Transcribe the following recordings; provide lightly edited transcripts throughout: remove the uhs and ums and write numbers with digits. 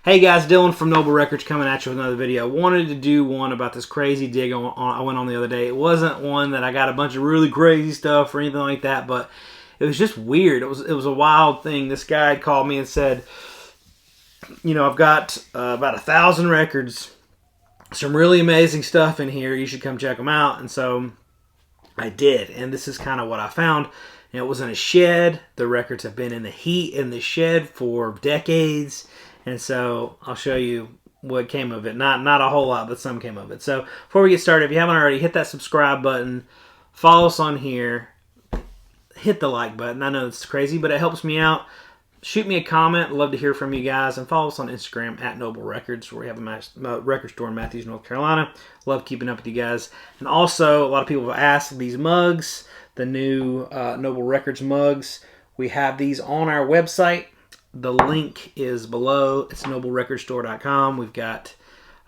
Hey guys, Dylan from Noble Records coming at you with another video. Wanted to do one about this crazy dig I went on the other day. It wasn't one that I got a bunch of really crazy stuff or anything like that, but it was just weird. It was a wild thing. This guy called me and said, you know, I've got about 1,000 records, some really amazing stuff in here. You should come check them out. And so I did, and this is kind of what I found. And it was in a shed. The records have been in the heat in the shed for decades. And so I'll show you what came of it. Not a whole lot, but some came of it. So before we get started, if you haven't already, hit that subscribe button. Follow us on here. Hit the like button. I know it's crazy, but it helps me out. Shoot me a comment. I'd love to hear from you guys. And follow us on Instagram at Noble Records, where we have a record store in Matthews, North Carolina. Love keeping up with you guys. And also, a lot of people have asked these mugs, the new Noble Records mugs. We have these on our website. The link is below. It's Noblerecordstore.com. We've got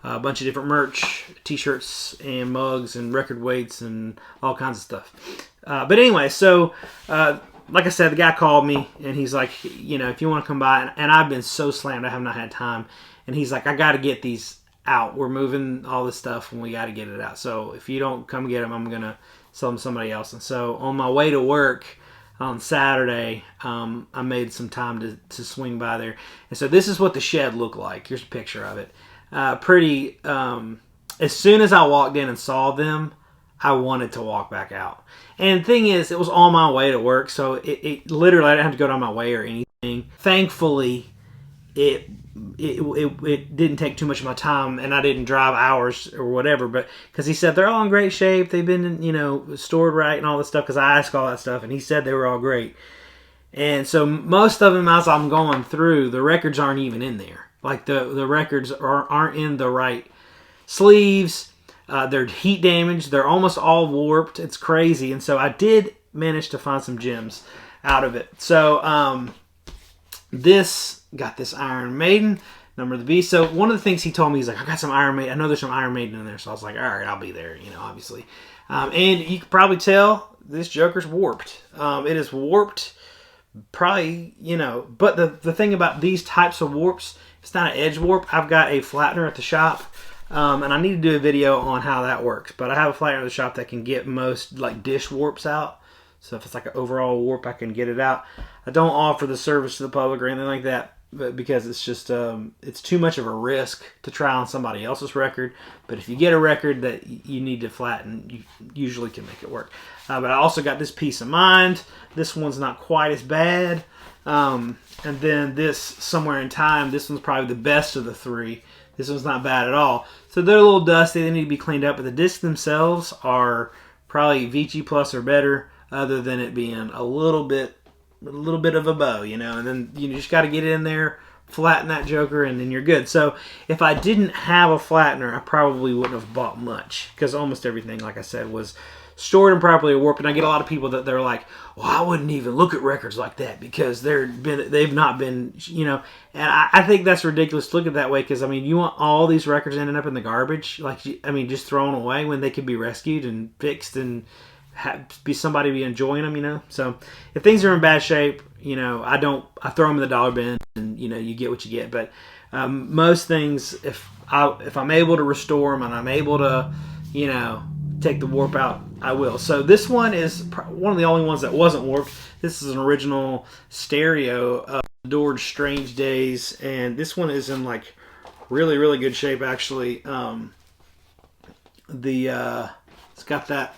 a bunch of different merch, t-shirts and mugs and record weights and all kinds of stuff. But anyway, so like I said, the guy called me and he's like, you know, if you want to come by, and I've been so slammed, I have not had time. And he's like, I got to get these out. We're moving all this stuff and we got to get it out. So if you don't come get them, I'm going to sell them to somebody else. And so on my way to work on Saturday, I made some time to swing by there. And so this is what the shed looked like. Here's a picture of it. Pretty, as soon as I walked in and saw them, I wanted to walk back out. And the thing is, it was on my way to work, so it literally, I didn't have to go down my way or anything. Thankfully, it didn't take too much of my time, and I didn't drive hours or whatever, but because he said they're all in great shape, they've been, you know, stored right and all this stuff, because I asked all that stuff, and he said they were all great. And so most of them, as I'm going through, the records aren't even in there. Like the records aren't in the right sleeves. They're heat damaged. They're almost all warped. It's crazy. And so I did manage to find some gems out of it. So this got this Iron Maiden, Number of the Beast. So one of the things he told me, he's like, I got some Iron Maiden. I know there's some Iron Maiden in there. So I was like, all right, I'll be there, you know, obviously. And you can probably tell this Joker's warped. It is warped, probably, you know. But the thing about these types of warps, it's not an edge warp. I've got a flattener at the shop. And I need to do a video on how that works. But I have a flattener at the shop that can get most like dish warps out. So if it's like an overall warp, I can get it out. I don't offer the service to the public or anything like that, but because it's just it's too much of a risk to try on somebody else's record. But if you get a record that you need to flatten, you usually can make it work. But I also got this Peace of Mind. This one's not quite as bad. And then this Somewhere in Time. This one's probably the best of the three. This one's not bad at all. So they're a little dusty. They need to be cleaned up. But the discs themselves are probably VG Plus or better, other than it being a little bit of a bow, you know. And then you just got to get it in there, flatten that Joker, and then you're good. So if I didn't have a flattener, I probably wouldn't have bought much, because almost everything, like I said, was stored improperly or warped. And I get a lot of people that they're like, well, I wouldn't even look at records like that because they've not been, you know. And I think that's ridiculous to look at that way, because, I mean, you want all these records ending up in the garbage? Like, I mean, just thrown away when they could be rescued and fixed and somebody be enjoying them, you know. So if things are in bad shape, you know, I throw them in the dollar bin, and, you know, you get what you get. But most things, if I'm able to restore them and I'm able to, you know, take the warp out, I will. So this one is one of the only ones that wasn't warped. This is an original stereo of Adored Strange Days, and this one is in like really, really good shape, actually. It's got that.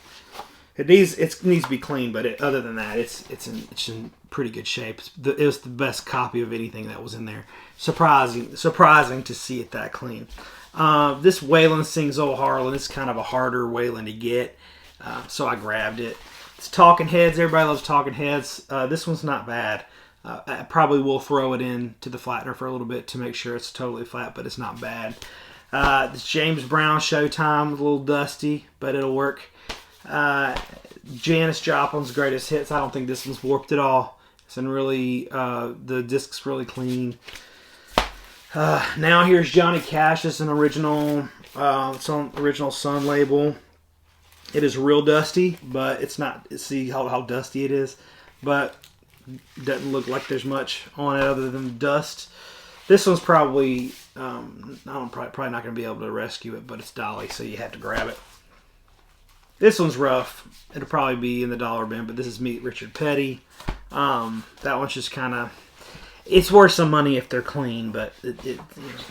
It needs to be clean, but other than that, it's in pretty good shape. It was the best copy of anything that was in there. Surprising to see it that clean. This Waylon Sings Old Harlan. It's kind of a harder Waylon to get, so I grabbed it. It's Talking Heads. Everybody loves Talking Heads. This one's not bad. I probably will throw it in to the flattener for a little bit to make sure it's totally flat, but it's not bad. This James Brown Showtime, a little dusty, but it'll work. Janis Joplin's Greatest Hits. I don't think this one's warped at all. It's in really, the disc's really clean. Now here's Johnny Cash. It's an original, it's on original Sun label. It is real dusty, but it's not. See how dusty it is, but doesn't look like there's much on it other than dust. This one's probably, probably not going to be able to rescue it, but it's dolly, so you have to grab it. This one's rough. It'll probably be in the dollar bin, but this is Meet Richard Petty. That one's just kind of, it's worth some money if they're clean, but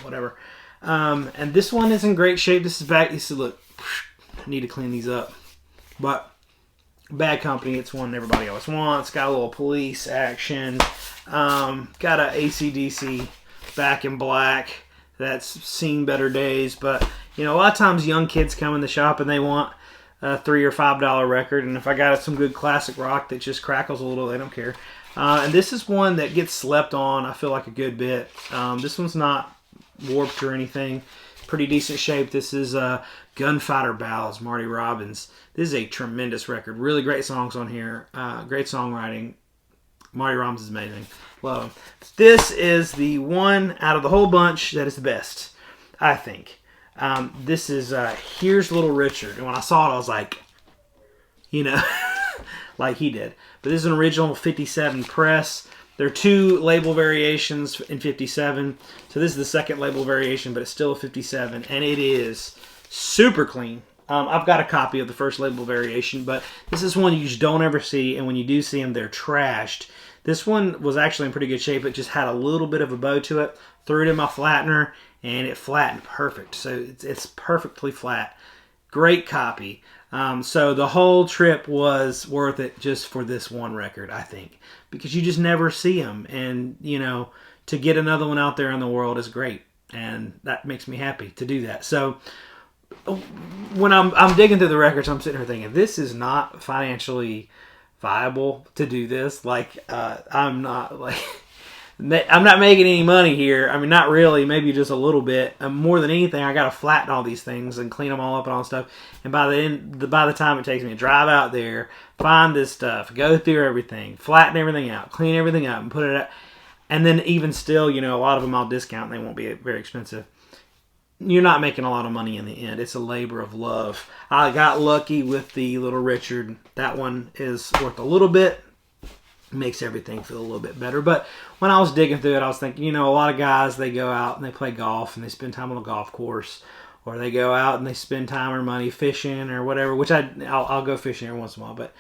whatever. And this one is in great shape. This is back. You see, look, I need to clean these up. But Bad Company, it's one everybody always wants. Got a little police action. Got a AC/DC Back in Black. That's seen better days. But, you know, a lot of times young kids come in the shop and they want a $3 or $5 record. And if I got some good classic rock that just crackles a little, they don't care. And this is one that gets slept on, I feel like, a good bit. This one's not warped or anything. Pretty decent shape. This is Gunfighter Ballads, Marty Robbins. This is a tremendous record. Really great songs on here. Great songwriting. Marty Robbins is amazing. Love him. This is the one out of the whole bunch that is the best, I think. This is Here's Little Richard. And when I saw it, I was like, you know, like he did. But this is an original 57 press. There are 2 label variations in 57. So this is the second label variation, but it's still a 57. And it is super clean. I've got a copy of the first label variation, but this is one you just don't ever see. And when you do see them, they're trashed. This one was actually in pretty good shape. It just had a little bit of a bow to it. Threw it in my flattener, and it flattened perfect. So it's perfectly flat. Great copy. So the whole trip was worth it just for this one record, I think. Because you just never see them. And, you know, to get another one out there in the world is great. And that makes me happy to do that. So when I'm digging through the records, I'm sitting here thinking, this is not financially viable to do this. Like, I'm not making any money here. I mean, not really. Maybe just a little bit. More than anything, I got to flatten all these things and clean them all up and all that stuff. And by the time it takes me to drive out there, find this stuff, go through everything, flatten everything out, clean everything up, and put it out. And then even still, you know, a lot of them I'll discount. And they won't be very expensive. You're not making a lot of money in the end. It's a labor of love. I got lucky with the Little Richard. That one is worth a little bit. Makes everything feel a little bit better. But when I was digging through it, I was thinking, you know, a lot of guys, they go out and they play golf and they spend time on a golf course, or they go out and they spend time or money fishing or whatever, which I'll go fishing every once in a while. But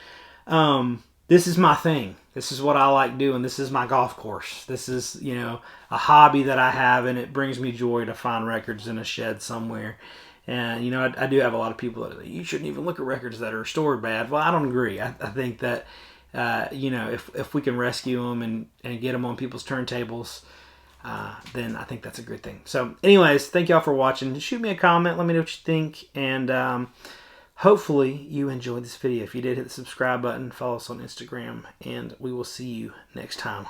this is my thing. This is what I like doing. This is my golf course. This is, you know, a hobby that I have, and it brings me joy to find records in a shed somewhere. And, you know, I do have a lot of people that you shouldn't even look at records that are stored bad. Well, I don't agree. I think that you know, if we can rescue them and get them on people's turntables, then I think that's a good thing. So anyways, thank y'all for watching. Shoot me a comment. Let me know what you think. And hopefully you enjoyed this video. If you did, hit the subscribe button. Follow us on Instagram. And we will see you next time.